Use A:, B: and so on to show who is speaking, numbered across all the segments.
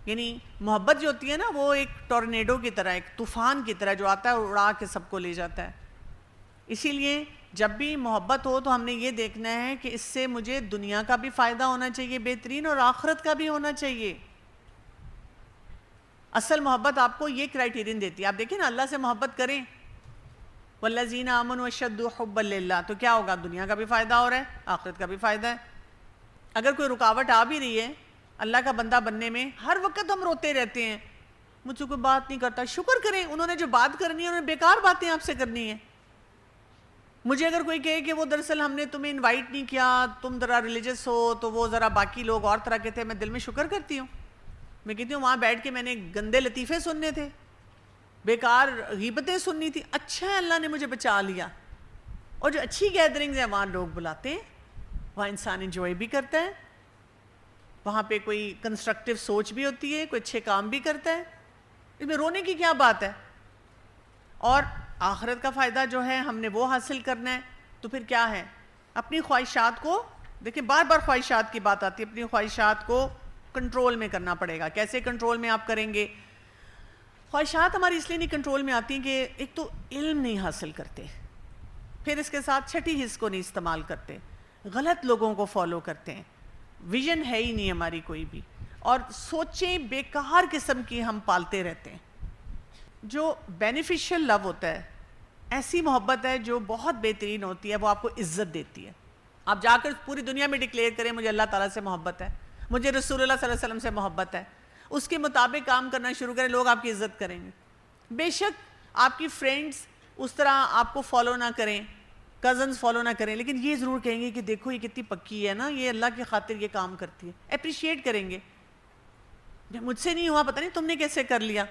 A: یعنی محبت جو ہوتی ہے نا وہ ایک ٹورنیڈو کی طرح، ایک طوفان کی طرح جو آتا ہے اڑا کے سب کو لے جاتا ہے. اسی لیے جب بھی محبت ہو تو ہم نے یہ دیکھنا ہے کہ اس سے مجھے دنیا کا بھی فائدہ ہونا چاہیے بہترین، اور آخرت کا بھی ہونا چاہیے. اصل محبت آپ کو یہ کرائٹیرین دیتی ہے. آپ دیکھیں نا اللہ سے محبت کریں، والذین آمنوا اشد حبا للہ، تو کیا ہوگا؟ دنیا کا بھی فائدہ ہو رہا ہے، آخرت کا بھی فائدہ ہے. اگر کوئی رکاوٹ آ بھی رہی ہے اللہ کا بندہ بننے میں، ہر وقت ہم روتے رہتے ہیں مجھ سے کوئی بات نہیں کرتا، شکر کریں انہوں نے جو بات کرنی ہے، انہوں نے بیکار باتیں آپ سے کرنی ہیں. مجھے اگر کوئی کہے کہ وہ دراصل ہم نے تمہیں انوائٹ نہیں کیا، تم ذرا ریلیجس ہو تو وہ ذرا باقی لوگ اور طرح کے تھے، میں دل میں شکر کرتی ہوں. میں کہتی ہوں وہاں بیٹھ کے میں نے گندے لطیفے سننے تھے، بیکار غیبتیں سننی تھی، اچھا ہے اللہ نے مجھے بچا لیا. اور جو اچھی گیدرنگز ہیں وہاں لوگ بلاتے ہیں، وہاں انسان انجوائے بھی کرتا ہے، وہاں پہ کوئی کنسٹرکٹیو سوچ بھی ہوتی ہے، کوئی اچھے کام بھی کرتا ہے. اس میں رونے کی کیا بات ہے؟ اور آخرت کا فائدہ جو ہے ہم نے وہ حاصل کرنا ہے. تو پھر کیا ہے؟ اپنی خواہشات کو دیکھیں، بار بار خواہشات کی بات آتی ہے، اپنی خواہشات کو کنٹرول میں کرنا پڑے گا. کیسے کنٹرول میں آپ کریں گے؟ خواہشات ہماری اس لیے نہیں کنٹرول میں آتی ہیں کہ ایک تو علم نہیں حاصل کرتے، پھر اس کے ساتھ چھٹی حص کو نہیں استعمال کرتے، غلط لوگوں کو فالو کرتے ہیں، ویژن ہے ہی نہیں ہماری کوئی بھی، اور سوچیں بیکار قسم کی ہم پالتے رہتے ہیں. جو بینیفیشل لو ہوتا ہے، ایسی محبت ہے جو بہت بہترین ہوتی ہے، وہ آپ کو عزت دیتی ہے. آپ جا کر پوری دنیا میں ڈکلیئر کریں مجھے اللہ تعالیٰ سے محبت ہے، مجھے رسول اللہ صلی اللہ علیہ وسلم سے محبت ہے، اس کے مطابق کام کرنا شروع کریں، لوگ آپ کی عزت کریں گے. بے شک آپ کی فرینڈز اس طرح آپ کو فالو نہ کریں، کزنز فالو نہ کریں، لیکن یہ ضرور کہیں گے کہ دیکھو یہ کتنی پکی ہے نا، یہ اللہ کی خاطر یہ کام کرتی ہے، اپریشیٹ کریں گے. مجھ سے نہیں ہوا، پتہ نہیں تم نے کیسے کر لیا.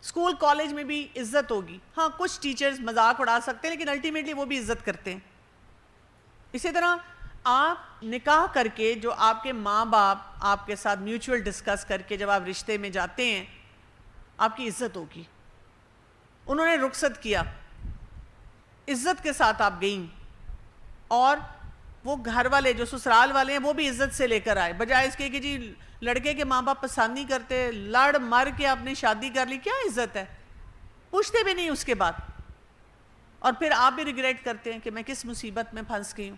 A: اسکول کالج میں بھی عزت ہوگی، ہاں کچھ ٹیچرز مذاق اڑا سکتے ہیں لیکن الٹیمیٹلی وہ بھی عزت کرتے ہیں. اسی طرح آپ نکاح کر کے، جو آپ کے ماں باپ آپ کے ساتھ میوچول ڈسکس کر کے جب آپ رشتے میں جاتے ہیں، آپ کی عزت ہوگی. انہوں نے رخصت کیا، عزت کے ساتھ آپ گئیں، اور وہ گھر والے جو سسرال والے ہیں وہ بھی عزت سے لے کر آئے، بجائے اس کے کہ جی لڑکے کے ماں باپ پسند نہیں کرتے، لڑ مر کے آپ نے شادی کر لی، کیا عزت ہے؟ پوچھتے بھی نہیں اس کے بعد. اور پھر آپ بھی ریگریٹ کرتے ہیں کہ میں کس مصیبت میں پھنس گئی ہوں.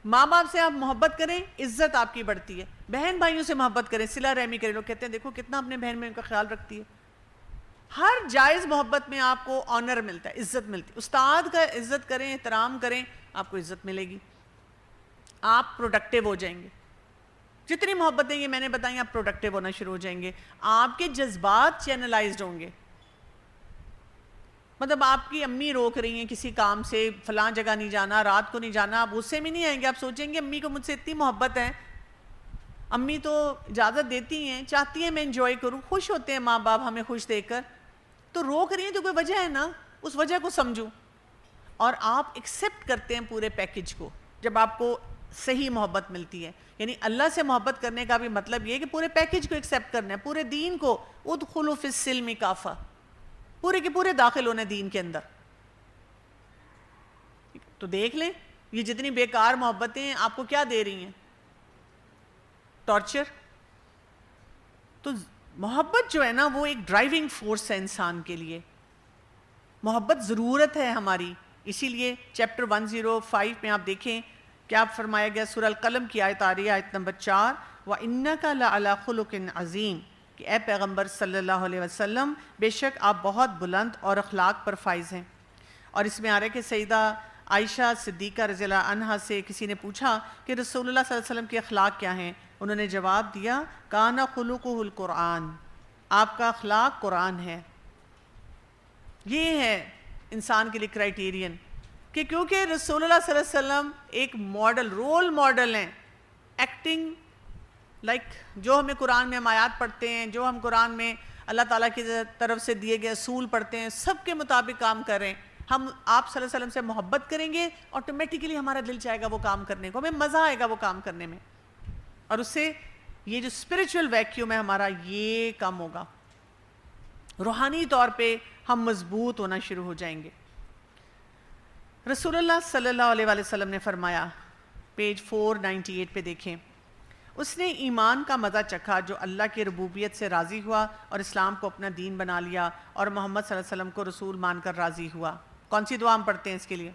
A: ماں باپ سے آپ محبت کریں، عزت آپ کی بڑھتی ہے. بہن بھائیوں سے محبت کریں، صلہ رحمی کریں. لوگ کہتے ہیں دیکھو کتنا اپنے بہن بھائیوں کا خیال رکھتی ہے. ہر جائز محبت میں آپ کو آنر ملتا ہے، عزت ملتی ہے. استاد کا عزت کریں، احترام کریں، آپ کو عزت ملے گی، آپ پروڈکٹیو ہو جائیں گے. جتنی محبتیں یہ میں نے بتائیں آپ پروڈکٹیو ہونا شروع ہو جائیں گے. آپ کے جذبات چینلائزڈ ہوں گے. مطلب آپ کی امی روک رہی ہیں کسی کام سے، فلاں جگہ نہیں جانا، رات کو نہیں جانا، آپ غصے میں نہیں آئیں گے. آپ سوچیں گے امی کو مجھ سے اتنی محبت ہے، امی تو اجازت دیتی ہیں، چاہتی ہیں میں انجوائے کروں، خوش ہوتے ہیں ماں باپ ہمیں خوش دیکھ کر، تو روک رہی ہیں تو کوئی وجہ ہے نا، اس وجہ کو سمجھوں. اور آپ ایکسیپٹ کرتے ہیں پورے پیکج کو جب آپ کو صحیح محبت ملتی ہے. یعنی اللہ سے محبت کرنے کا بھی مطلب یہ کہ پورے پیکج کو ایکسیپٹ کرنا ہے، پورے دین کو. ادخلوا فی السلم کافہ، پورے کے پورے داخل ہونے دین کے اندر. تو دیکھ لیں یہ جتنی بیکار محبتیں ہیں آپ کو کیا دے رہی ہیں؟ ٹارچر. تو محبت جو ہے نا وہ ایک ڈرائیونگ فورس ہے انسان کے لیے. محبت ضرورت ہے ہماری. اسی لیے چیپٹر 105 میں آپ دیکھیں کیا فرمایا گیا. سورہ القلم کی آیت آ رہی ہے، آیت نمبر 4، وَإِنَّكَ لَعَلَىٰ خُلُقٍ عَظِيمٍ، کہ اے پیغمبر صلی اللہ علیہ وسلم بے شک آپ بہت بلند اور اخلاق پر فائز ہیں. اور اس میں آ رہا ہے کہ سیدہ عائشہ صدیقہ رضی اللہ عنہا سے کسی نے پوچھا کہ رسول اللہ صلی اللہ علیہ وسلم کے اخلاق کیا ہیں؟ انہوں نے جواب دیا، کَانَ خُلُقُهُ الْقُرْآنِ، آپ کا اخلاق قرآن ہے. یہ ہے انسان کے لیے کرائیٹیرین کہ کیونکہ رسول اللہ صلی اللہ علیہ وسلم ایک ماڈل، رول ماڈل ہیں. ایکٹنگ لائک جو ہمیں قرآن میں ہم آیات پڑھتے ہیں، جو ہم قرآن میں اللہ تعالیٰ کی طرف سے دیے گئے اصول پڑھتے ہیں، سب کے مطابق کام کریں. ہم آپ صلی اللہ علیہ وسلم سے محبت کریں گے، آٹومیٹیکلی ہمارا دل چاہے گا وہ کام کرنے کو، ہمیں مزہ آئے گا وہ کام کرنے میں، اور اس سے یہ جو اسپرچول ویکیوم ہے ہمارا یہ کم ہوگا. روحانی طور پہ ہم مضبوط ہونا شروع ہو جائیں گے. رسول اللہ صلی اللہ علیہ وسلم نے فرمایا، پیج 498 پہ دیکھیں، اس نے ایمان کا مزہ چکھا جو اللہ کی ربوبیت سے راضی ہوا اور اسلام کو اپنا دین بنا لیا اور محمد صلی اللہ علیہ وسلم کو رسول مان کر راضی ہوا. کون سی دعا ہم پڑھتے ہیں اس کے لیے؟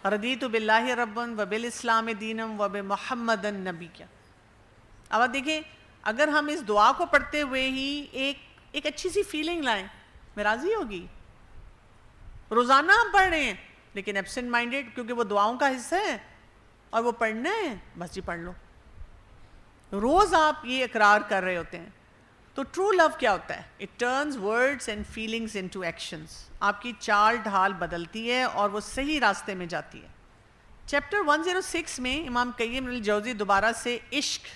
A: رضیت باللہ ربا وبالاسلام دینا وبمحمد نبیا. اب آپ دیکھیں اگر ہم اس دعا کو پڑھتے ہوئے ہی ایک اچھی سی فیلنگ لائیں، میں راضی ہوگی. روزانہ ہم پڑھ رہے ہیں لیکن ایبسنٹ مائنڈیڈ، کیونکہ وہ دعاؤں کا حصہ ہے اور وہ پڑھنا ہے، بس جی پڑھ لو. روز آپ یہ اقرار کر رہے ہوتے ہیں. تو ٹرو لو کیا ہوتا ہے؟ It turns words and feelings into actions. آپ کی چال ڈھال بدلتی ہے اور وہ صحیح راستے میں جاتی ہے. چیپٹر 106 میں امام قیم الجوزی دوبارہ سے عشق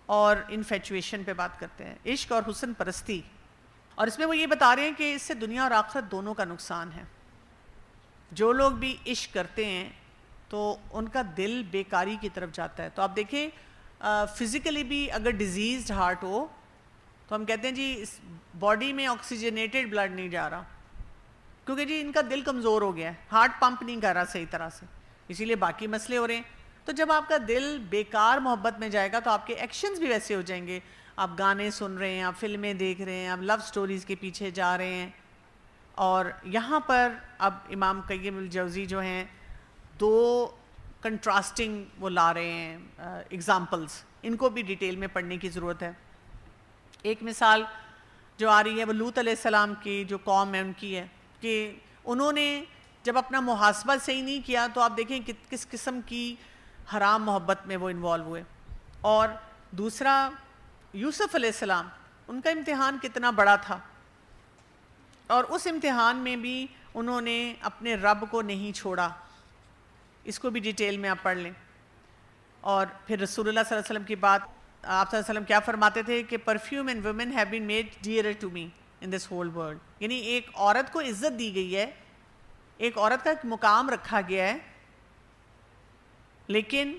A: اور انفیچویشن پہ بات کرتے ہیں، عشق اور حسن پرستی. اور اس میں وہ یہ بتا رہے ہیں کہ اس سے دنیا اور آخرت دونوں کا نقصان ہے. جو لوگ بھی عشق کرتے ہیں تو ان کا دل بیکاری کی طرف جاتا ہے. تو آپ دیکھیں فزیکلی بھی اگر ڈیزیزڈ ہارٹ ہو تو ہم کہتے ہیں جی اس باڈی میں آکسیجنیٹڈ بلڈ نہیں جا رہا، کیونکہ جی ان کا دل کمزور ہو گیا ہے، ہارٹ پمپ نہیں کر رہا صحیح طرح سے، اسی لیے باقی مسئلے ہو رہے ہیں. تو جب آپ کا دل بیکار محبت میں جائے گا تو آپ کے ایکشنز بھی ویسے ہو جائیں گے. آپ گانے سن رہے ہیں، آپ فلمیں دیکھ رہے ہیں، آپ لو سٹوریز کے پیچھے جا رہے ہیں. اور یہاں پر اب امام قیم الجوزی جو ہیں دو کنٹراسٹنگ وہ لا رہے ہیں ایگزامپلز، ان کو بھی ڈیٹیل میں پڑھنے کی ضرورت ہے. ایک مثال جو آ رہی ہے وہ لوط علیہ السلام کی جو قوم ہے ان کی ہے کہ انہوں نے جب اپنا محاسبہ صحیح نہیں کیا تو آپ دیکھیں کہ کس قسم کی حرام محبت میں وہ انوالو ہوئے. اور دوسرا یوسف علیہ السلام، ان کا امتحان کتنا بڑا تھا، اور اس امتحان میں بھی انہوں نے اپنے رب کو نہیں چھوڑا. اس کو بھی ڈیٹیل میں آپ پڑھ لیں. اور پھر رسول اللہ صلی اللہ علیہ وسلم کی بات، آپ صلی اللہ علیہ وسلم کیا فرماتے تھے کہ perfume and women have been made dearer to me in this whole world. یعنی ایک عورت کو عزت دی گئی ہے، ایک عورت کا ایک مقام رکھا گیا ہے، لیکن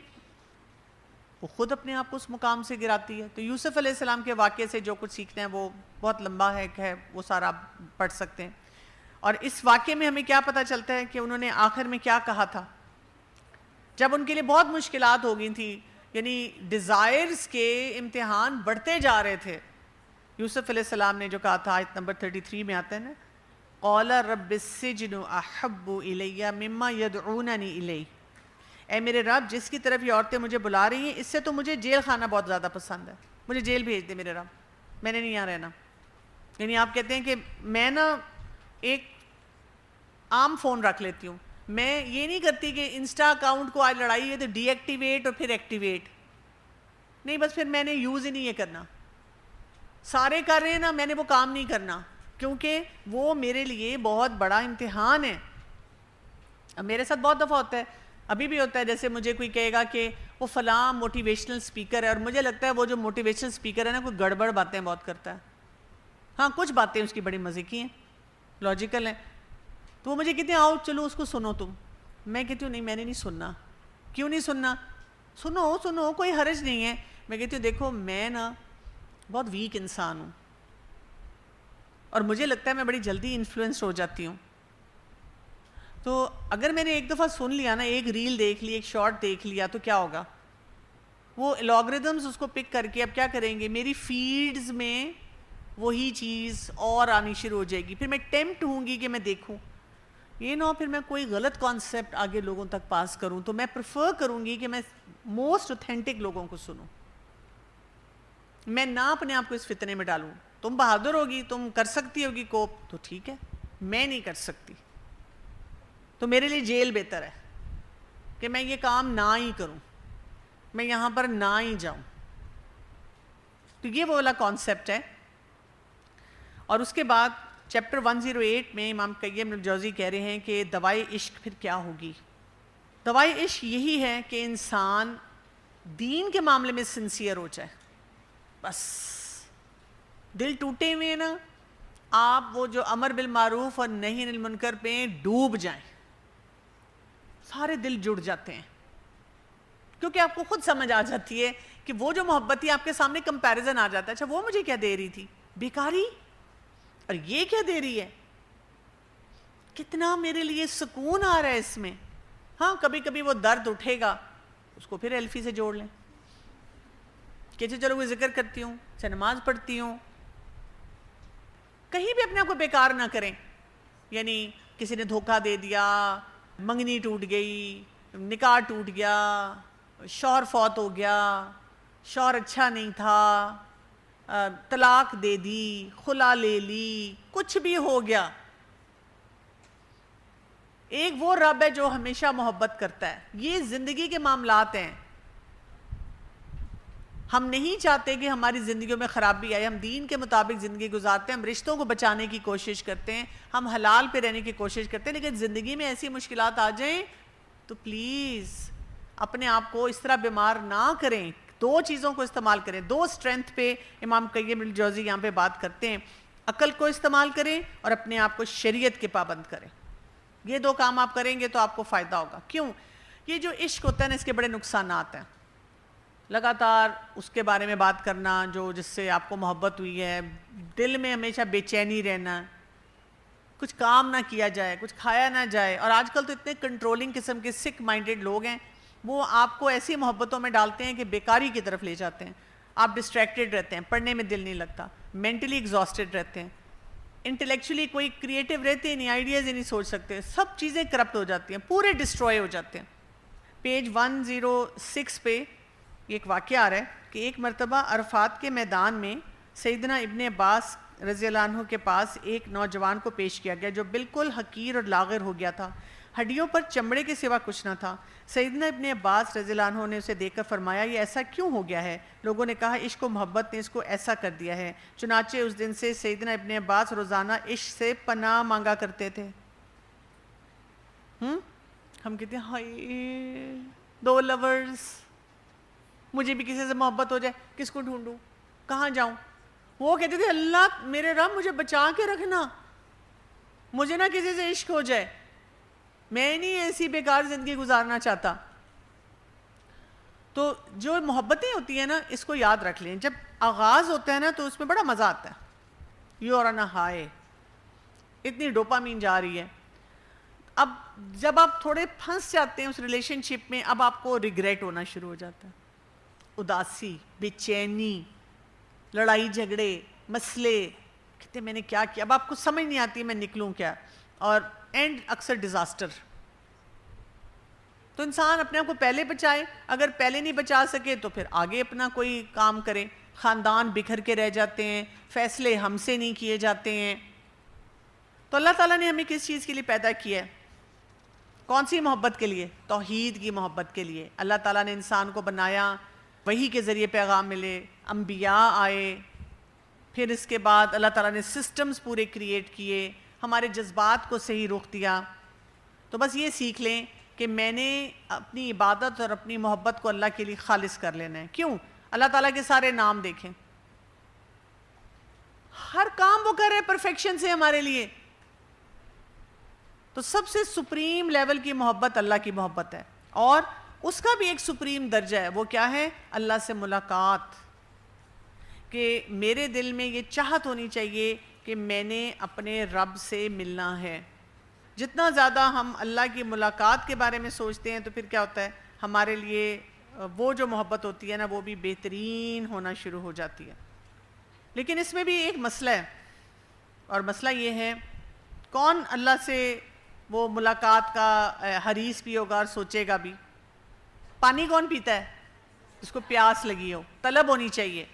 A: وہ خود اپنے آپ کو اس مقام سے گراتی ہے. تو یوسف علیہ السلام کے واقعے سے جو کچھ سیکھتے ہیں وہ بہت لمبا ہے وہ سارا آپ پڑھ سکتے ہیں. اور اس واقعے میں ہمیں کیا پتہ چلتا ہے کہ انہوں نے آخر میں کیا کہا تھا جب ان کے لیے بہت مشکلات ہو گئی تھیں، یعنی ڈیزائرز کے امتحان بڑھتے جا رہے تھے. یوسف علیہ السلام نے جو کہا تھا آیت نمبر 33 میں آتا ہے نا، قال رب السجن احب الی مما یدعوننی الیہ. اے میرے رب جس کی طرف یہ عورتیں مجھے بلا رہی ہیں اس سے تو مجھے جیل خانہ بہت زیادہ پسند ہے، مجھے جیل بھیج دے میرے رب، میں نے نہیں یہاں رہنا. یعنی آپ کہتے ہیں کہ میں نا ایک عام فون رکھ لیتی ہوں، میں یہ نہیں کرتی کہ انسٹا اکاؤنٹ کو آج لڑائی ہے تو ڈی ایکٹیویٹ اور پھر ایکٹیویٹ نہیں، بس پھر میں نے یوز ہی نہیں یہ کرنا. سارے کر رہے ہیں نا، میں نے وہ کام نہیں کرنا کیونکہ وہ میرے لیے بہت بڑا امتحان ہے. اب میرے ساتھ بہت دفعہ ہوتا ہے، ابھی بھی ہوتا ہے، جیسے مجھے کوئی کہے گا کہ وہ فلاں موٹیویشنل سپیکر ہے، اور مجھے لگتا ہے وہ جو موٹیویشنل سپیکر ہے نا کوئی گڑبڑ باتیں بہت کرتا ہے. ہاں کچھ باتیں اس کی بڑی مزے کی ہیں، لاجیکل ہیں، تو وہ مجھے کہتے ہیں آؤ چلو اس کو سنو تم. میں کہتی ہوں نہیں میں نے نہیں سننا. کیوں نہیں سننا؟ سنو کوئی حرج نہیں ہے. میں کہتی ہوں دیکھو میں نا بہت ویک انسان ہوں اور مجھے لگتا ہے میں بڑی جلدی انفلوئنس ہو جاتی ہوں. تو اگر میں نے ایک دفعہ سن لیا نا، ایک ریل دیکھ لی، ایک شارٹ دیکھ لیا، تو کیا ہوگا؟ وہ الگوریدمز اس کو پک کر کے اب کیا کریں گے، میری فیڈز میں وہی چیز اور آنی شروع ہو جائے گی. پھر میں ٹیمپٹ ہوں گی کہ میں دیکھوں، یہ نہ ہو پھر میں کوئی غلط کانسیپٹ آگے لوگوں تک پاس کروں. تو میں پریفر کروں گی کہ میں موسٹ اوتھینٹک لوگوں کو سنوں، میں نہ اپنے آپ کو اس فتنے میں ڈالوں. تم بہادر ہوگی، تم کر سکتی ہوگی کوپ تو ٹھیک ہے، میں نہیں کر سکتی تو میرے لیے جیل بہتر ہے کہ میں یہ کام نہ ہی کروں، میں یہاں پر نہ ہی جاؤں. تو یہ وہ والا کانسیپٹ ہے. اور اس کے بعد چیپٹر 108 میں امام قیم الجوزی کہہ رہے ہیں کہ دوائی عشق پھر کیا ہوگی. دوائی عشق یہی ہے کہ انسان دین کے معاملے میں سنسیئر ہو جائے. بس دل ٹوٹے ہوئے نا، آپ وہ جو امر بالمعروف اور نہی عن المنکر پہ ڈوب جائیں، سارے دل جڑ جاتے ہیں کیونکہ آپ کو خود سمجھ آ جاتی ہے کہ وہ جو محبتی آپ کے سامنے کمپیریزن آ جاتا ہے، اچھا وہ مجھے کیا دے رہی تھی بیکاری، اور یہ کیا دے رہی ہے، کتنا میرے لیے سکون آ رہا ہے اس میں. ہاں کبھی کبھی وہ درد اٹھے گا، اس کو پھر ایلفی سے جوڑ لیں کہ چلو وہ ذکر کرتی ہوں، نماز پڑھتی ہوں. کہیں بھی اپنے آپ کو بیکار نہ کریں. یعنی کسی نے دھوکہ دے دیا، منگنی ٹوٹ گئی، نکاح ٹوٹ گیا، شوہر فوت ہو گیا، شوہر اچھا نہیں تھا، طلاق دے دی، خلا لے لی، کچھ بھی ہو گیا. ایک وہ رب ہے جو ہمیشہ محبت کرتا ہے. یہ زندگی کے معاملات ہیں. ہم نہیں چاہتے کہ ہماری زندگیوں میں خرابی آئے. ہم دین کے مطابق زندگی گزارتے ہیں، ہم رشتوں کو بچانے کی کوشش کرتے ہیں، ہم حلال پہ رہنے کی کوشش کرتے ہیں. لیکن زندگی میں ایسی مشکلات آ جائیں تو پلیز اپنے آپ کو اس طرح بیمار نہ کریں. دو چیزوں کو استعمال کریں. دو سٹرینتھ پہ امام قیم الجوزی یہاں پہ بات کرتے ہیں. عقل کو استعمال کریں اور اپنے آپ کو شریعت کے پابند کریں. یہ دو کام آپ کریں گے تو آپ کو فائدہ ہوگا. کیوں؟ یہ جو عشق ہوتا ہے نا، اس کے بڑے نقصانات ہیں. لگاتار اس کے بارے میں بات کرنا جو جس سے آپ کو محبت ہوئی ہے، دل میں ہمیشہ بے چینی رہنا، کچھ کام نہ کیا جائے، کچھ کھایا نہ جائے. اور آج کل تو اتنے کنٹرولنگ قسم کے سک مائنڈڈ لوگ ہیں، وہ آپ کو ایسی محبتوں میں ڈالتے ہیں کہ بیکاری کی طرف لے جاتے ہیں. آپ ڈسٹریکٹڈ رہتے ہیں، پڑھنے میں دل نہیں لگتا، مینٹلی ایگزاسٹڈ رہتے ہیں، انٹلیکچولی کوئی کریٹیو رہتے نہیں، آئیڈیاز ہی نہیں سوچ سکتے. سب چیزیں کرپٹ ہو جاتی ہیں، پورے ڈسٹروائے ہو جاتے ہیں. پیج 106 پہ ایک واقعہ آ رہا ہے کہ ایک مرتبہ عرفات کے میدان میں سیدنا ابن عباس رضی اللہ عنہ کے پاس ایک نوجوان کو پیش کیا گیا جو بالکل حقیر اور لاغر ہو گیا تھا. ہڈیوں پر چمڑے کے سوا کچھ نہ تھا. سیدنا ابن عباس رضی اللہ عنہ نے اسے دیکھ کر فرمایا، یہ ایسا کیوں ہو گیا ہے؟ لوگوں نے کہا، عشق و محبت نے اس کو ایسا کر دیا ہے. چنانچہ اس دن سے سیدنا ابن عباس روزانہ عشق سے پناہ مانگا کرتے تھے. ہم کہتے ہیں ہائے دو لورز، مجھے بھی کسی سے محبت ہو جائے، کس کو ڈھونڈوں، کہاں جاؤں؟ وہ کہتے تھے اللہ میرے رب مجھے بچا کے رکھنا، مجھے نہ کسی سے عشق ہو جائے، میں نہیں ایسی بیکار زندگی گزارنا چاہتا. تو جو محبتیں ہوتی ہیں نا، اس کو یاد رکھ لیں. جب آغاز ہوتا ہے نا تو اس میں بڑا مزہ آتا ہے. You are on a high, اتنی ڈوپامین جا رہی ہے. اب جب آپ تھوڑے پھنس جاتے ہیں اس ریلیشن شپ میں، اب آپ کو ریگریٹ ہونا شروع ہو جاتا ہے. اداسی، بے چینی، لڑائی جھگڑے، مسئلے، کہتے میں نے کیا کیا. اب آپ کو سمجھ نہیں آتی میں نکلوں کیا، اور اینڈ اکثر ڈیزاسٹر. تو انسان اپنے آپ کو پہلے بچائے، اگر پہلے نہیں بچا سکے تو پھر آگے اپنا کوئی کام کرے. خاندان بکھر کے رہ جاتے ہیں، فیصلے ہم سے نہیں کیے جاتے ہیں. تو اللہ تعالیٰ نے ہمیں کس چیز کے لیے پیدا کیا ہے؟ کون سی محبت کے لیے؟ توحید کی محبت کے لیے. اللہ تعالیٰ نے انسان کو بنایا، وحی کے ذریعے پیغام ملے، انبیاء آئے، پھر اس کے بعد اللہ تعالیٰ نے سسٹمز پورے کریٹ کیے، ہمارے جذبات کو صحیح رخ دیا. تو بس یہ سیکھ لیں کہ میں نے اپنی عبادت اور اپنی محبت کو اللہ کے لیے خالص کر لینا ہے. کیوں؟ اللہ تعالیٰ کے سارے نام دیکھیں، ہر کام وہ کر رہے پرفیکشن سے ہمارے لیے. تو سب سے سپریم لیول کی محبت اللہ کی محبت ہے، اور اس کا بھی ایک سپریم درجہ ہے. وہ کیا ہے؟ اللہ سے ملاقات. کہ میرے دل میں یہ چاہت ہونی چاہیے کہ میں نے اپنے رب سے ملنا ہے. جتنا زیادہ ہم اللہ کی ملاقات کے بارے میں سوچتے ہیں تو پھر کیا ہوتا ہے، ہمارے لیے وہ جو محبت ہوتی ہے نا وہ بھی بہترین ہونا شروع ہو جاتی ہے. لیکن اس میں بھی ایک مسئلہ ہے، اور مسئلہ یہ ہے، کون اللہ سے وہ ملاقات کا حریص بھی ہوگا اور سوچے گا بھی؟ پانی کون پیتا ہے؟ جس کو پیاس لگی ہو. طلب ہونی چاہیے.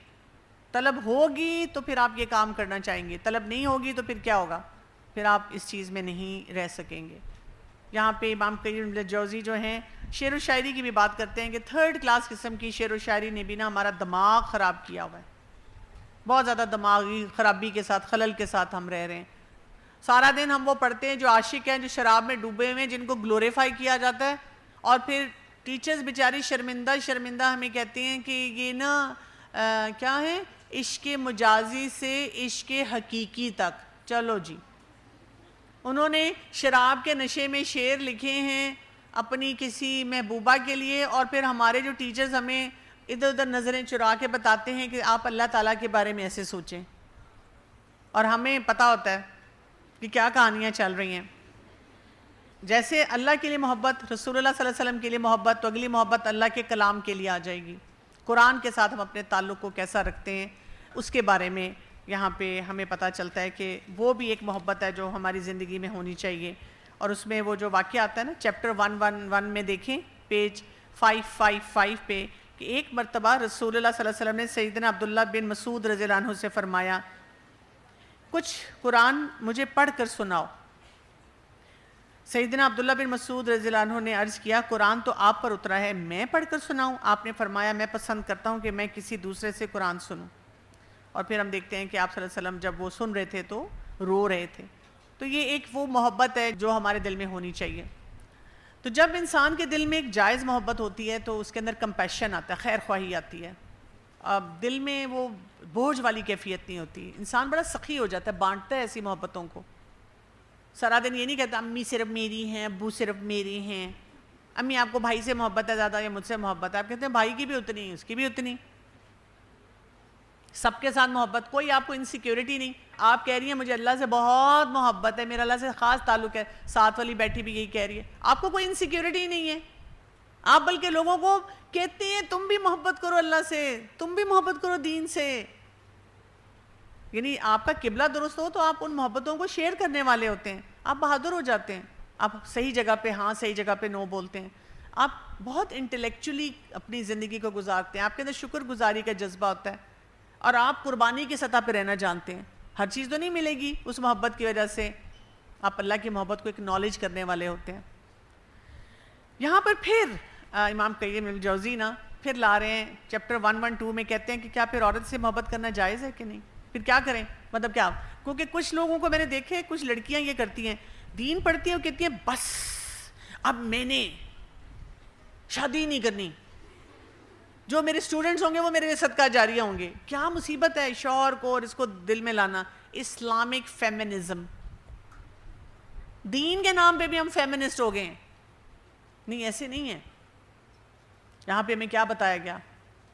A: طلب ہوگی تو پھر آپ یہ کام کرنا چاہیں گے، طلب نہیں ہوگی تو پھر کیا ہوگا؟ پھر آپ اس چیز میں نہیں رہ سکیں گے. یہاں پہ امام قیم الجوزی جو ہیں شعر و شاعری کی بھی بات کرتے ہیں کہ تھرڈ کلاس قسم کی شعر و شاعری نے بھی نا ہمارا دماغ خراب کیا ہوا ہے. بہت زیادہ دماغی خرابی کے ساتھ، خلل کے ساتھ ہم رہ رہے ہیں. سارا دن ہم وہ پڑھتے ہیں جو عاشق ہیں، جو شراب میں ڈوبے ہوئے ہیں، جن کو گلوریفائی کیا جاتا ہے، اور پھر ٹیچرز بیچاری شرمندہ ہمیں کہتے ہیں کہ یہ نا کیا ہے، عشق مجازی سے عشق حقیقی تک. چلو جی، انہوں نے شراب کے نشے میں شعر لکھے ہیں اپنی کسی محبوبہ کے لیے، اور پھر ہمارے جو ٹیچرز ہمیں ادھر ادھر نظریں چرا کے بتاتے ہیں کہ آپ اللہ تعالیٰ کے بارے میں ایسے سوچیں، اور ہمیں پتہ ہوتا ہے کہ کیا کہانیاں چل رہی ہیں. جیسے اللہ کے لیے محبت، رسول اللہ صلی اللہ علیہ وسلم کے لیے محبت، تو اگلی محبت اللہ کے کلام کے لیے آ جائے گی. قرآن کے ساتھ ہم اپنے تعلق کو کیسا رکھتے ہیں اس کے بارے میں یہاں پہ ہمیں پتہ چلتا ہے کہ وہ بھی ایک محبت ہے جو ہماری زندگی میں ہونی چاہیے. اور اس میں وہ جو واقعہ آتا ہے نا چیپٹر 111 میں دیکھیں پیج 555 پہ، کہ ایک مرتبہ رسول اللہ صلی اللہ علیہ وسلم نے سیدنا عبداللہ بن مسعود رضی اللہ عنہ سے فرمایا کچھ قرآن مجھے پڑھ کر سناؤ. سیدنا عبداللہ بن مسعود رضی اللہ عنہ نے عرض کیا قرآن تو آپ پر اترا ہے، میں پڑھ کر سناؤں؟ آپ نے فرمایا میں پسند کرتا ہوں کہ میں کسی دوسرے سے قرآن سنوں. اور پھر ہم دیکھتے ہیں کہ آپ صلی اللہ علیہ وسلم جب وہ سن رہے تھے تو رو رہے تھے. تو یہ ایک وہ محبت ہے جو ہمارے دل میں ہونی چاہیے. تو جب انسان کے دل میں ایک جائز محبت ہوتی ہے تو اس کے اندر کمپیشن آتا ہے، خیر خواہی آتی ہے. اب دل میں وہ بوجھ والی کیفیت نہیں ہوتی، انسان بڑا سخی ہو جاتا ہے، بانٹتا ہے ایسی محبتوں کو. سارا دن یہ نہیں کہتا امی صرف میری ہیں، ابو صرف میرے ہیں، امی آپ کو بھائی سے محبت ہے زیادہ یا مجھ سے محبت ہے؟ آپ کہتے ہیں بھائی کی بھی اتنی، اس کی بھی اتنی. سب کے ساتھ محبت، کوئی آپ کو انسیکیورٹی نہیں. آپ کہہ رہی ہیں مجھے اللہ سے بہت محبت ہے، میرا اللہ سے خاص تعلق ہے، ساتھ والی بیٹھی بھی یہی کہہ رہی ہے، آپ کو کوئی انسیکیورٹی نہیں ہے. آپ بلکہ لوگوں کو کہتے ہیں تم بھی محبت کرو اللہ سے، تم بھی محبت کرو دین سے. یعنی آپ کا قبلہ درست ہو تو آپ ان محبتوں کو شیئر کرنے والے ہوتے ہیں. آپ بہادر ہو جاتے ہیں، آپ صحیح جگہ پہ ہاں، صحیح جگہ پہ نو بولتے ہیں. آپ بہت انٹلیکچولی اپنی زندگی کو گزارتے ہیں، آپ کے اندر شکر گزاری کا جذبہ ہوتا ہے، اور آپ قربانی کی سطح پہ رہنا جانتے ہیں. ہر چیز تو نہیں ملے گی اس محبت کی وجہ سے، آپ اللہ کی محبت کو اکنالج کرنے والے ہوتے ہیں. یہاں پر پھر امام قیم الجوزی نا پھر لا رہے ہیں چیپٹر 112 میں، کہتے ہیں کہ کیا پھر عورت سے محبت کرنا جائز ہے کہ نہیں؟ پھر کیا کریں؟ مطلب کیا؟ کیونکہ کچھ لوگوں کو میں نے دیکھے، کچھ لڑکیاں یہ کرتی ہیں، دین پڑھتی ہیں اور کہتی ہیں بس اب میں نے شادی نہیں کرنی، جو میرے اسٹوڈنٹس ہوں گے وہ میرے صدقہ جاریہ ہوں گے. کیا مصیبت ہے شوہر کو اور اس کو دل میں لانا. اسلامک فیمنزم، دین کے نام پہ بھی ہم فیمنسٹ ہو گئے ہیں. نہیں، ایسے نہیں ہے. یہاں پہ ہمیں کیا بتایا گیا؟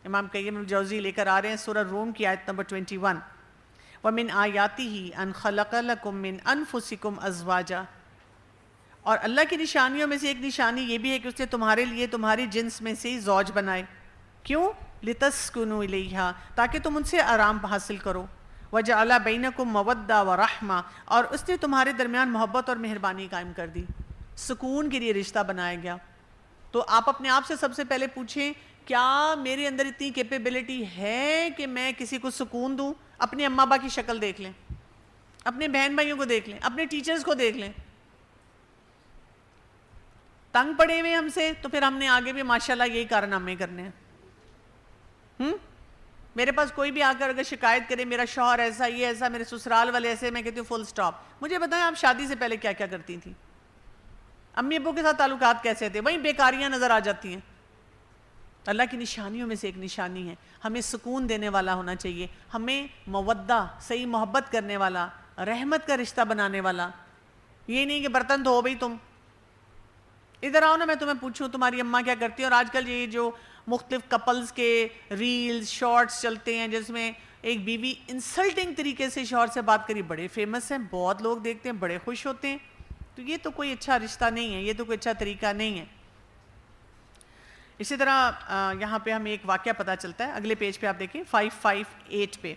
A: امام قیم الجوزی لے کر آ رہے ہیں سورہ روم کی آیت نمبر 21، وَمِنْ آیَاتِهِ أَنْ خَلَقَ لَكُم مِّنْ أَنفُسِكُمْ أَزْوَاجًا، اور اللہ کی نشانیوں میں سے ایک نشانی یہ بھی ہے کہ اس نے تمہارے لیے تمہاری جنس میں سے ہی زوج بنائے. کیوں؟ لِتَسْكُنُوا إِلَيْهَا، تاکہ تم ان سے آرام حاصل کرو. وَجَعَلَ بَيْنَكُمْ مَوَدَّةً وَرَحْمَةً، اور اس نے تمہارے درمیان محبت اور مہربانی قائم کر دی. سکون کے لیے رشتہ بنایا گیا. تو آپ اپنے آپ سے سب سے پہلے پوچھیں کیا میرے اندر اتنی کیپیبلٹی ہے کہ میں کسی کو سکون دوں؟ اپنے اماں ابا کی شکل دیکھ لیں، اپنے بہن بھائیوں کو دیکھ لیں، اپنے ٹیچرز کو دیکھ لیں. تنگ پڑے ہوئے ہم سے تو پھر ہم نے آگے بھی ماشاءاللہ یہی کارنامے کرنے ہیں. میرے پاس کوئی بھی آ کر اگر شکایت کرے میرا شوہر ایسا، یہ ایسا، میرے سسرال والے ایسے، میں کہتی ہوں فل سٹاپ. مجھے بتائیں آپ شادی سے پہلے کیا کیا کرتی تھیں؟ امی ابو کے ساتھ تعلقات کیسے تھے؟ وہیں بیکاریاں نظر آ جاتی ہیں. اللہ کی نشانیوں میں سے ایک نشانی ہے، ہمیں سکون دینے والا ہونا چاہیے، ہمیں مودہ، صحیح محبت کرنے والا، رحمت کا رشتہ بنانے والا. یہ نہیں کہ برتن دھو بھئی تم ادھر آؤ نا میں تمہیں پوچھوں تمہاری اماں کیا کرتی ہے. اور آج کل یہ جو مختلف کپلز کے ریلز شارٹس چلتے ہیں جس میں ایک بیوی انسلٹنگ طریقے سے شوہر سے بات کری، بڑے فیمس ہیں، بہت لوگ دیکھتے ہیں، بڑے خوش ہوتے ہیں. تو یہ تو کوئی اچھا رشتہ نہیں ہے، یہ تو کوئی اچھا طریقہ نہیں ہے. اسی طرح یہاں پہ ہمیں ایک واقعہ پتہ چلتا ہے، اگلے پیج پہ آپ دیکھیں 558 پہ.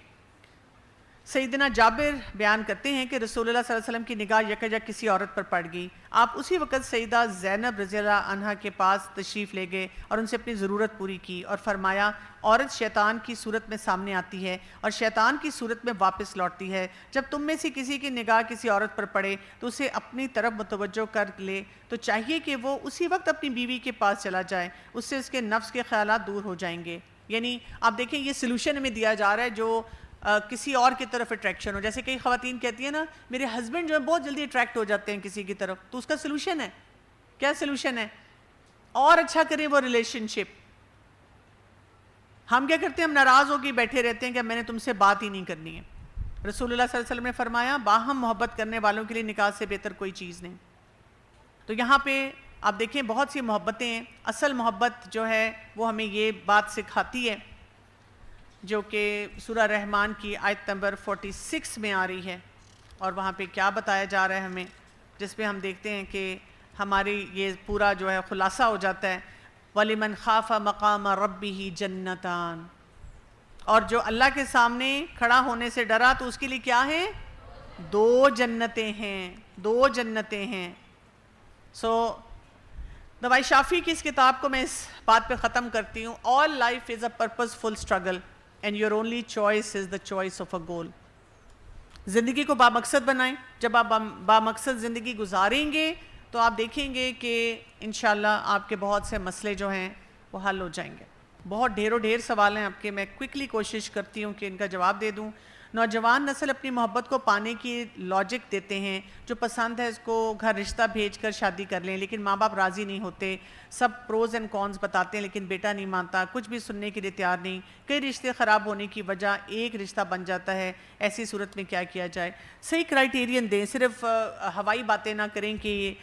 A: سیدنا جابر بیان کرتے ہیں کہ رسول اللہ صلی اللہ علیہ وسلم کی نگاہ یکجا کسی عورت پر پڑ گئی. آپ اسی وقت سیدہ زینب رضی اللہ عنہا کے پاس تشریف لے گئے اور ان سے اپنی ضرورت پوری کی اور فرمایا عورت شیطان کی صورت میں سامنے آتی ہے اور شیطان کی صورت میں واپس لوٹتی ہے. جب تم میں سے کسی کی نگاہ کسی عورت پر پڑے تو اسے اپنی طرف متوجہ کر لے تو چاہیے کہ وہ اسی وقت اپنی بیوی کے پاس چلا جائے، اس سے اس کے نفس کے خیالات دور ہو جائیں گے. یعنی آپ دیکھیں یہ سلوشن ہمیں دیا جا رہا ہے جو کسی اور کی طرف اٹریکشن ہو. جیسے کئی خواتین کہتی ہیں نا میرے ہسبینڈ جو ہے بہت جلدی اٹریکٹ ہو جاتے ہیں کسی کی طرف، تو اس کا سلوشن ہے کیا؟ سلوشن ہے اور اچھا کریں وہ ریلیشن شپ. ہم کیا کرتے ہیں؟ ہم ناراض ہو کے بیٹھے رہتے ہیں کہ میں نے تم سے بات ہی نہیں کرنی ہے. رسول اللہ صلی اللہ علیہ وسلم نے فرمایا باہم محبت کرنے والوں کے لیے نکاح سے بہتر کوئی چیز نہیں. تو یہاں پہ آپ دیکھیں بہت سی محبتیں ہیں. اصل محبت جو ہے وہ ہمیں یہ بات سکھاتی ہے جو کہ سورہ رحمان کی آیت نمبر 46 میں آ رہی ہے. اور وہاں پہ کیا بتایا جا رہا ہے ہمیں، جس پہ ہم دیکھتے ہیں کہ ہماری یہ پورا جو ہے خلاصہ ہو جاتا ہے وَلِمَنْ خَافَ مَقَامَ رَبِّهِ جَنَّتَانِ، اور جو اللہ کے سامنے کھڑا ہونے سے ڈرا تو اس کے لیے کیا ہے؟ 2 جنتیں ہیں، 2 جنتیں ہیں. سو دوائی شافی کی اس کتاب کو میں اس بات پہ ختم کرتی ہوں. All life is a purposeful struggle and your only choice is the choice of a goal. زندگی کو بامقصد بنائیں. جب آپ بامقصد زندگی گزاریں گے تو آپ دیکھیں گے کہ انشاءاللہ آپ کے بہت سے مسئلے جو ہیں وہ حل ہو جائیں گے. بہت ڈھیر سوال ہیں آپ کے، میں کوئکلی کوشش کرتی ہوں کہ ان کا جواب دے دوں. نوجوان نسل اپنی محبت کو پانے کی لاجک دیتے ہیں، جو پسند ہے اس کو گھر رشتہ بھیج کر شادی کر لیں، لیکن ماں باپ راضی نہیں ہوتے. سب پروز اینڈ کونز بتاتے ہیں لیکن بیٹا نہیں مانتا، کچھ بھی سننے کے لیے تیار نہیں. کئی رشتے خراب ہونے کی وجہ ایک رشتہ بن جاتا ہے. ایسی صورت میں کیا کیا جائے؟ صحیح کرائیٹیرین دیں، صرف ہوائی باتیں نہ کریں کہ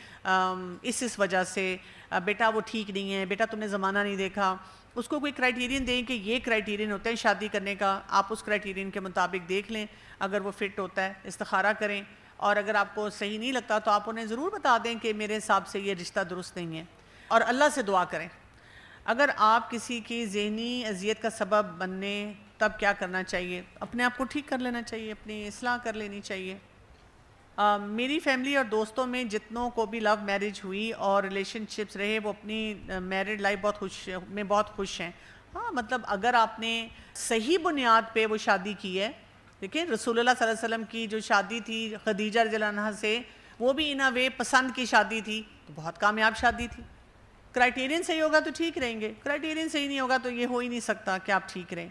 A: اس وجہ سے بیٹا وہ ٹھیک نہیں ہے، بیٹا تم نے زمانہ نہیں دیکھا. اس کو کوئی کرائیٹیرین دیں کہ یہ کرائیٹیرین ہوتا ہے شادی کرنے کا، آپ اس کرائیٹیرین کے مطابق دیکھ لیں. اگر وہ فٹ ہوتا ہے استخارہ کریں، اور اگر آپ کو صحیح نہیں لگتا تو آپ انہیں ضرور بتا دیں کہ میرے حساب سے یہ رشتہ درست نہیں ہے. اور اللہ سے دعا کریں. اگر آپ کسی کی ذہنی اذیت کا سبب بننے تب کیا کرنا چاہیے؟ اپنے آپ کو ٹھیک کر لینا چاہیے، اپنی اصلاح کر لینی چاہیے. میری فیملی اور دوستوں میں جتنوں کو بھی لو میرج ہوئی اور ریلیشن شپس رہے وہ اپنی میرڈ لائف بہت خوش ہیں. ہاں مطلب اگر آپ نے صحیح بنیاد پہ وہ شادی کی ہے. دیکھیں رسول اللہ صلی اللہ علیہ وسلم کی جو شادی تھی خدیجہ رضی اللہ عنہا سے، وہ بھی ان اے وے پسند کی شادی تھی، تو بہت کامیاب شادی تھی. کرائیٹیرین صحیح ہوگا تو ٹھیک رہیں گے، کرائیٹیرین صحیح نہیں ہوگا تو یہ ہو ہی نہیں سکتا کہ آپ ٹھیک رہیں.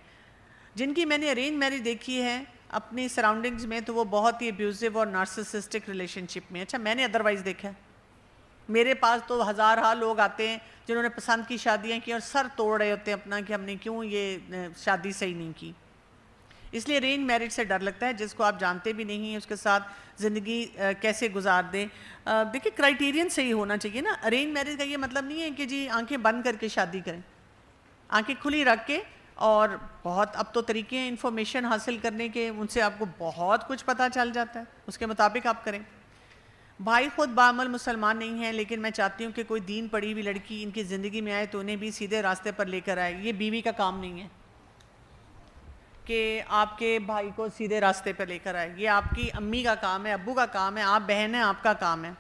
A: جن کی میں نے ارینج میرج دیکھی ہے اپنی سراؤنڈنگز میں تو وہ بہت ہی ابیوزیو اور نارسسسٹک ریلیشن شپ میں. اچھا میں نے ادروائز دیکھا ہے، میرے پاس تو ہزارہ لوگ آتے ہیں جنہوں نے پسند کی شادیاں کی اور سر توڑ رہے ہوتے ہیں اپنا کہ ہم نے کیوں یہ شادی صحیح نہیں کی. اس لیے ارینج میرج سے ڈر لگتا ہے، جس کو آپ جانتے بھی نہیں ہیں اس کے ساتھ زندگی کیسے گزار دیں. دیکھیں کرائیٹیرین صحیح ہونا چاہیے نا. ارینج میرج کا یہ مطلب نہیں ہے کہ جی آنکھیں بند کر کے شادی کریں، آنکھیں کھلی رکھ کے. اور بہت اب تو طریقے ہیں انفارمیشن حاصل کرنے کے، ان سے آپ کو بہت کچھ پتہ چل جاتا ہے، اس کے مطابق آپ کریں. بھائی خود بعمل مسلمان نہیں ہیں لیکن میں چاہتی ہوں کہ کوئی دین پڑھی ہوئی لڑکی ان کی زندگی میں آئے تو انہیں بھی سیدھے راستے پر لے کر آئے. یہ بیوی کا کام نہیں ہے کہ آپ کے بھائی کو سیدھے راستے پر لے کر آئے، یہ آپ کی امی کا کام ہے، ابو کا کام ہے، آپ بہن ہیں، آپ کا کام ہے.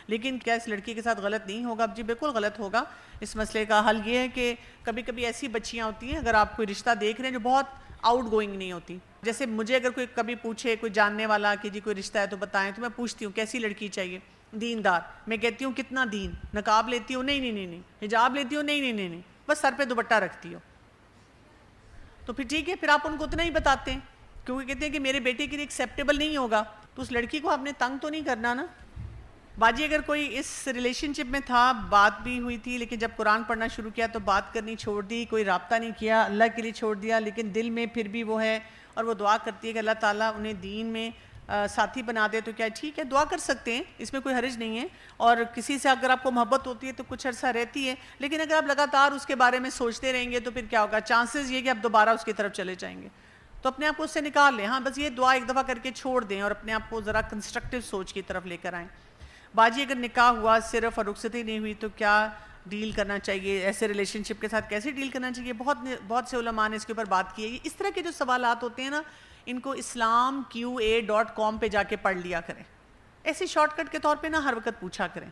A: لیکن کیا اس لڑکی کے ساتھ غلط نہیں ہوگا؟ جی بالکل غلط ہوگا. اس مسئلے کا حل یہ ہے کہ کبھی کبھی ایسی بچیاں ہوتی ہیں، اگر آپ کوئی رشتہ دیکھ رہے ہیں جو بہت آؤٹ گوئنگ نہیں ہوتی. جیسے مجھے اگر کوئی کبھی پوچھے کوئی جاننے والا کہ جی کوئی رشتہ ہے تو بتائیں، تو میں پوچھتی ہوں کیسی لڑکی چاہیے؟ دیندار. میں کہتی ہوں کتنا دین؟ نقاب لیتی ہوں؟ نہیں. حجاب لیتی ہوں؟ نہیں. بس سر پہ دوپٹہ رکھتی ہو. تو پھر ٹھیک ہے، پھر آپ ان کو اتنا ہی بتاتے ہیں کیونکہ کہتے ہیں کہ میرے بیٹے کے لیے ایکسیپٹیبل نہیں ہوگا. تو اس لڑکی کو آپ نے تنگ تو نہیں کرنا نا. باجی اگر کوئی اس ریلیشن شپ میں تھا، بات بھی ہوئی تھی، لیکن جب قرآن پڑھنا شروع کیا تو بات کرنی چھوڑ دی، کوئی رابطہ نہیں کیا، اللہ کے لیے چھوڑ دیا، لیکن دل میں پھر بھی وہ ہے اور وہ دعا کرتی ہے کہ اللہ تعالیٰ انہیں دین میں ساتھی بنا دے، تو کیا ٹھیک ہے، دعا کر سکتے ہیں، اس میں کوئی حرج نہیں ہے. اور کسی سے اگر آپ کو محبت ہوتی ہے تو کچھ عرصہ رہتی ہے، لیکن اگر آپ لگاتار اس کے بارے میں سوچتے رہیں گے تو پھر کیا ہوگا؟ چانسز یہ کہ آپ دوبارہ اس کی طرف چلے جائیں گے. تو اپنے آپ کو اس سے نکال لیں. ہاں بس یہ دعا ایک دفعہ کر کے چھوڑ دیں اور اپنے آپ کو ذرا کنسٹرکٹیو سوچ کی طرف لے کر آئیں. باجی اگر نکاح ہوا صرف اور رخصتی نہیں ہوئی تو کیا ڈیل کرنا چاہیے؟ ایسے ریلیشن شپ کے ساتھ کیسے ڈیل کرنا چاہیے؟ بہت سے علماء نے اس کے اوپر بات کی ہے. اس طرح کے جو سوالات ہوتے ہیں نا، ان کو islamqa.com پہ جا کے پڑھ لیا کریں. ایسے شارٹ کٹ کے طور پہ نہ ہر وقت پوچھا کریں.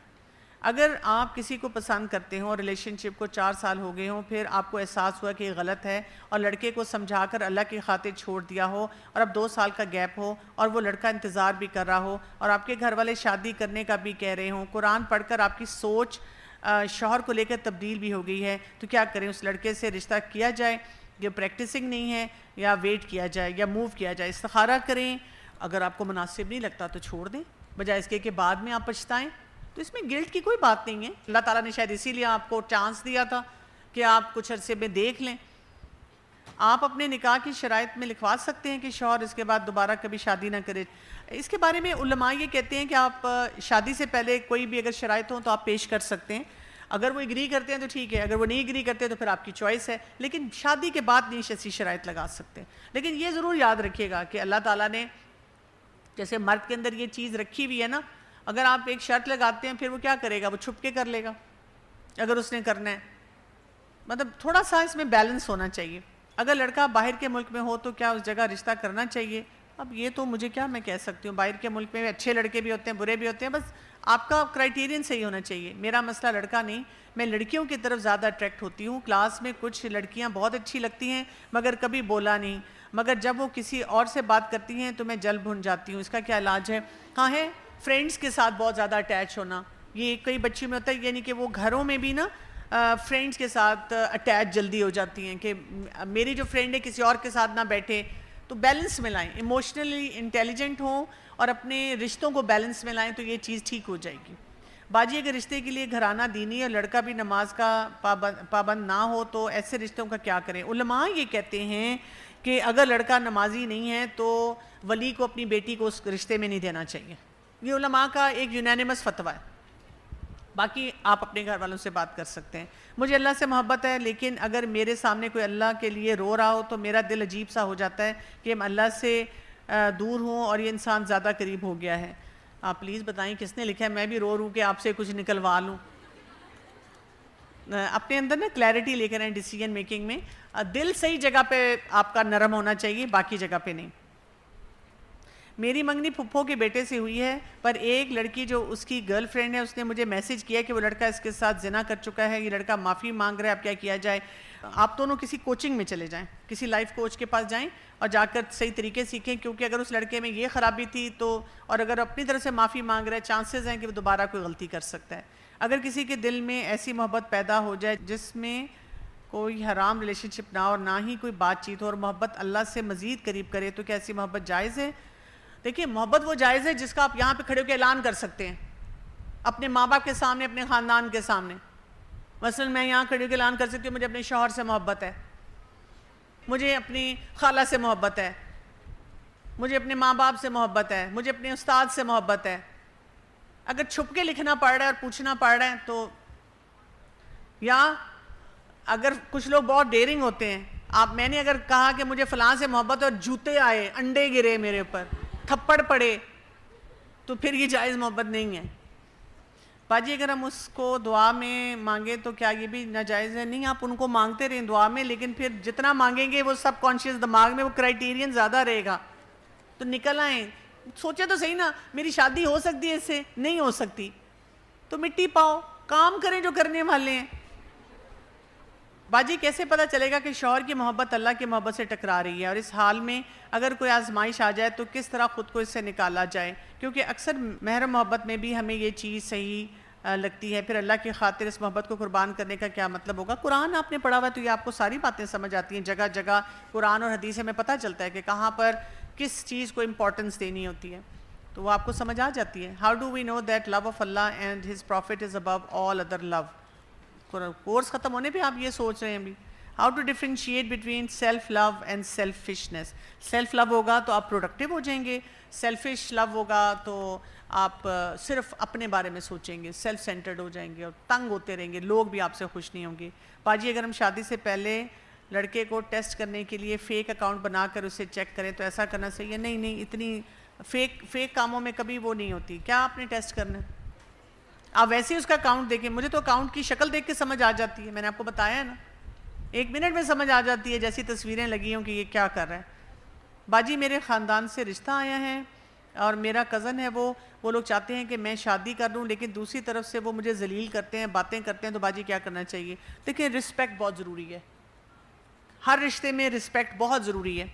A: اگر آپ کسی کو پسند کرتے ہوں اور ریلیشن شپ کو 4 سال ہو گئے ہوں، پھر آپ کو احساس ہوا کہ یہ غلط ہے اور لڑکے کو سمجھا کر اللہ کی خاطر چھوڑ دیا ہو، اور اب 2 سال کا گیپ ہو اور وہ لڑکا انتظار بھی کر رہا ہو اور آپ کے گھر والے شادی کرنے کا بھی کہہ رہے ہوں، قرآن پڑھ کر آپ کی سوچ شوہر کو لے کر تبدیل بھی ہو گئی ہے، تو کیا کریں؟ اس لڑکے سے رشتہ کیا جائے، یہ پریکٹسنگ نہیں ہے، یا ویٹ کیا جائے یا موو کیا جائے؟ استخارہ کریں. اگر آپ کو مناسب نہیں لگتا تو چھوڑ دیں، بجائے اس کے بعد میں آپ پچھتائیں. تو اس میں گلٹ کی کوئی بات نہیں ہے. اللہ تعالیٰ نے شاید اسی لیے آپ کو چانس دیا تھا کہ آپ کچھ عرصے میں دیکھ لیں. آپ اپنے نکاح کی شرائط میں لکھوا سکتے ہیں کہ شوہر اس کے بعد دوبارہ کبھی شادی نہ کرے. اس کے بارے میں علماء یہ کہتے ہیں کہ آپ شادی سے پہلے کوئی بھی اگر شرائط ہوں تو آپ پیش کر سکتے ہیں. اگر وہ اگری کرتے ہیں تو ٹھیک ہے، اگر وہ نہیں اگری کرتے تو پھر آپ کی چوائس ہے، لیکن شادی کے بعد نہیں ایسی شرائط لگا سکتے. لیکن یہ ضرور یاد رکھیے گا کہ اللہ تعالیٰ نے جیسے مرد کے اندر یہ چیز رکھی ہوئی ہے نا، اگر آپ ایک شرط لگاتے ہیں پھر وہ کیا کرے گا؟ وہ چھپ کے کر لے گا اگر اس نے کرنا ہے. مطلب تھوڑا سا اس میں بیلنس ہونا چاہیے. اگر لڑکا باہر کے ملک میں ہو تو کیا اس جگہ رشتہ کرنا چاہیے؟ اب یہ تو مجھے کیا میں کہہ سکتی ہوں، باہر کے ملک میں اچھے لڑکے بھی ہوتے ہیں برے بھی ہوتے ہیں، بس آپ کا کرائیٹیرین صحیح ہونا چاہیے. میرا مسئلہ لڑکا نہیں، میں لڑکیوں کی طرف زیادہ اٹریکٹ ہوتی ہوں. کلاس میں کچھ لڑکیاں بہت اچھی لگتی ہیں مگر کبھی بولا نہیں، مگر جب وہ کسی اور سے بات کرتی ہیں تو میں جل بھن جاتی ہوں. اس کا کیا علاج ہے؟ ہاں ہے فرینڈس کے ساتھ بہت زیادہ اٹیچ ہونا. یہ کئی بچیوں میں ہوتا ہے، یعنی کہ وہ گھروں میں بھی نا فرینڈس کے ساتھ اٹیچ جلدی ہو جاتی ہیں کہ میری جو فرینڈ ہے کسی اور کے ساتھ نہ بیٹھے. تو بیلنس میں لائیں، ایموشنلی انٹیلیجنٹ ہوں اور اپنے رشتوں کو بیلنس میں لائیں تو یہ چیز ٹھیک ہو جائے گی. باجی اگر رشتے کے لیے گھرانہ دینی اور لڑکا بھی نماز کا پابند نہ ہو تو ایسے رشتوں کا کیا کریں؟ علماء یہ کہتے ہیں کہ اگر لڑکا نمازی نہیں ہے تو ولی کو اپنی بیٹی کو اس رشتے میں نہیں دینا چاہیے. یہ علماء کا ایک یونینیمس فتویٰ ہے. باقی آپ اپنے گھر والوں سے بات کر سکتے ہیں. مجھے اللہ سے محبت ہے لیکن اگر میرے سامنے کوئی اللہ کے لیے رو رہا ہو تو میرا دل عجیب سا ہو جاتا ہے کہ میں اللہ سے دور ہوں اور یہ انسان زیادہ قریب ہو گیا ہے. آپ پلیز بتائیں کس نے لکھا ہے؟ میں بھی رو روں کہ آپ سے کچھ نکلوا لوں. اپنے اندر نا کلیئرٹی لے کر آئیں ڈیسیجن میکنگ میں. دل صحیح جگہ پہ آپ کا نرم ہونا چاہیے، باقی جگہ پہ نہیں. میری منگنی پھپھو کے بیٹے سے ہوئی ہے، پر ایک لڑکی جو اس کی گرل فرینڈ ہے اس نے مجھے میسج کیا کہ وہ لڑکا اس کے ساتھ زنا کر چکا ہے. یہ لڑکا معافی مانگ رہا ہے، اب کیا کیا جائے؟ آپ دونوں کسی کوچنگ میں چلے جائیں، کسی لائف کوچ کے پاس جائیں اور جا کر صحیح طریقے سیکھیں، کیونکہ اگر اس لڑکے میں یہ خرابی تھی تو اور اگر اپنی طرف سے معافی مانگ رہا ہے چانسز ہیں کہ وہ دوبارہ کوئی غلطی کر سکتا ہے. اگر کسی کے دل میں ایسی محبت پیدا ہو جائے جس میں کوئی حرام ریلیشن شپ نہ اور نہ ہی کوئی بات چیت ہو اور محبت اللہ سے مزید قریب کرے تو کیا ایسی محبت جائز ہے؟ دیکھیے محبت وہ جائز ہے جس کا آپ یہاں پہ کھڑے ہو کے اعلان کر سکتے ہیں اپنے ماں باپ کے سامنے، اپنے خاندان کے سامنے. مثلا میں یہاں کھڑے ہو کے اعلان کر سکتی ہوں مجھے اپنے شوہر سے محبت ہے، مجھے اپنی خالہ سے محبت ہے، مجھے اپنے ماں باپ سے محبت ہے، مجھے اپنے استاد سے محبت ہے. اگر چھپ کے لکھنا پڑ رہا ہے اور پوچھنا پڑ رہا ہے تو، یا اگر کچھ لوگ بہت ڈیرنگ ہوتے ہیں، میں نے اگر کہا کہ مجھے فلاں سے محبت اور جوتے آئے، انڈے گرے میرے اوپر، تھپڑ پڑے، تو پھر یہ جائز محبت نہیں ہے. باجی اگر ہم اس کو دعا میں مانگیں تو کیا یہ بھی ناجائز ہے؟ نہیں، آپ ان کو مانگتے رہیں دعا میں، لیکن پھر جتنا مانگیں گے وہ سب کانشیس دماغ میں وہ کرائیٹیرین زیادہ رہے گا. تو نکل آئیں، سوچے تو صحیح نا، میری شادی ہو سکتی ہے اس سے؟ نہیں ہو سکتی تو مٹی پاؤ، کام کریں جو کرنے والے ہیں. باجی کیسے پتہ چلے گا کہ شوہر کی محبت اللہ کی محبت سے ٹکرا رہی ہے؟ اور اس حال میں اگر کوئی آزمائش آ جائے تو کس طرح خود کو اس سے نکالا جائے؟ کیونکہ اکثر محرم محبت میں بھی ہمیں یہ چیز صحیح لگتی ہے، پھر اللہ کی خاطر اس محبت کو قربان کرنے کا کیا مطلب ہوگا؟ قرآن آپ نے پڑھا ہوا ہے تو یہ آپ کو ساری باتیں سمجھ آتی ہیں. جگہ جگہ قرآن اور حدیث میں پتہ چلتا ہے کہ کہاں پر کس چیز کو امپورٹنس دینی ہوتی ہے، تو وہ آپ کو سمجھ آ جاتی ہے. How do we know that love of Allah and his prophet is above all other love? Course ختم ہونے پہ آپ یہ سوچ رہے ہیں ابھی. How to differentiate between self love and selfishness? Self love ہوگا تو آپ پروڈکٹیو ہو جائیں گے، سیلفش لو ہوگا تو آپ صرف اپنے بارے میں سوچیں گے، سیلف سینٹرڈ ہو جائیں گے اور تنگ ہوتے رہیں گے، لوگ بھی آپ سے خوش نہیں ہوں گے. باجی اگر ہم شادی سے پہلے لڑکے کو ٹیسٹ کرنے کے لیے فیک اکاؤنٹ بنا کر اسے چیک کریں تو ایسا کرنا صحیح ہے؟ نہیں، اتنی فیک کاموں میں کبھی وہ نہیں ہوتی. کیا آپ نے ٹیسٹ کرنا ہے؟ آپ ویسے ہی اس کا اکاؤنٹ دیکھیں. مجھے تو اکاؤنٹ کی شکل دیکھ کے سمجھ آ جاتی ہے، میں نے آپ کو بتایا ہے نا، 1 منٹ میں سمجھ آ جاتی ہے جیسی تصویریں لگی ہوں کہ یہ کیا کر رہا ہے. باجی میرے خاندان سے رشتہ آیا ہے اور میرا کزن ہے، وہ لوگ چاہتے ہیں کہ میں شادی کر لوں لیکن دوسری طرف سے وہ مجھے ذلیل کرتے ہیں، باتیں کرتے ہیں، تو باجی کیا کرنا چاہیے؟ دیکھیں رسپیکٹ بہت ضروری ہے، ہر رشتے میں رسپیکٹ بہت ضروری ہے.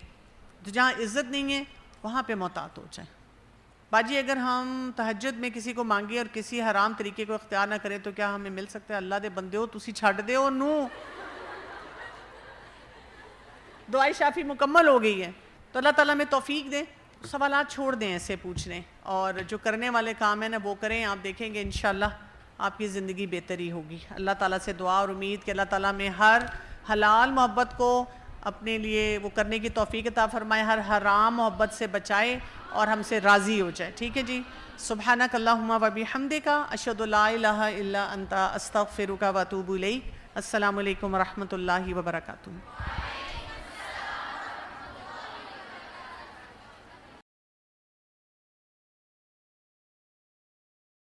A: تو جہاں عزت نہیں ہے وہاں پہ محتاط ہو جائیں. باجی اگر ہم تہجد میں کسی کو مانگیں اور کسی حرام طریقے کو اختیار نہ کریں تو کیا ہمیں مل سکتا ہے؟ اللہ دے بندے ہو تسی چھڈ دے ہو نو، دعائے شافی مکمل ہو گئی ہے. تو اللہ تعالیٰ میں توفیق دیں، سوالات چھوڑ دیں ایسے پوچھنے، اور جو کرنے والے کام ہیں نا وہ کریں. آپ دیکھیں گے انشاءاللہ آپ کی زندگی بہتری ہوگی. اللہ تعالیٰ سے دعا اور امید کہ اللہ تعالیٰ میں ہر حلال محبت کو اپنے لیے وہ کرنے کی توفیق عطا فرمائے، ہر حرام محبت سے بچائے اور ہم سے راضی ہو جائے. ٹھیک ہے جی. سبحانک اللہم و بحمدک، اشہد لا الہ الا انت، استغفرک و اتوب الیک. السلام علیکم و رحمۃ اللہ وبرکاتہ.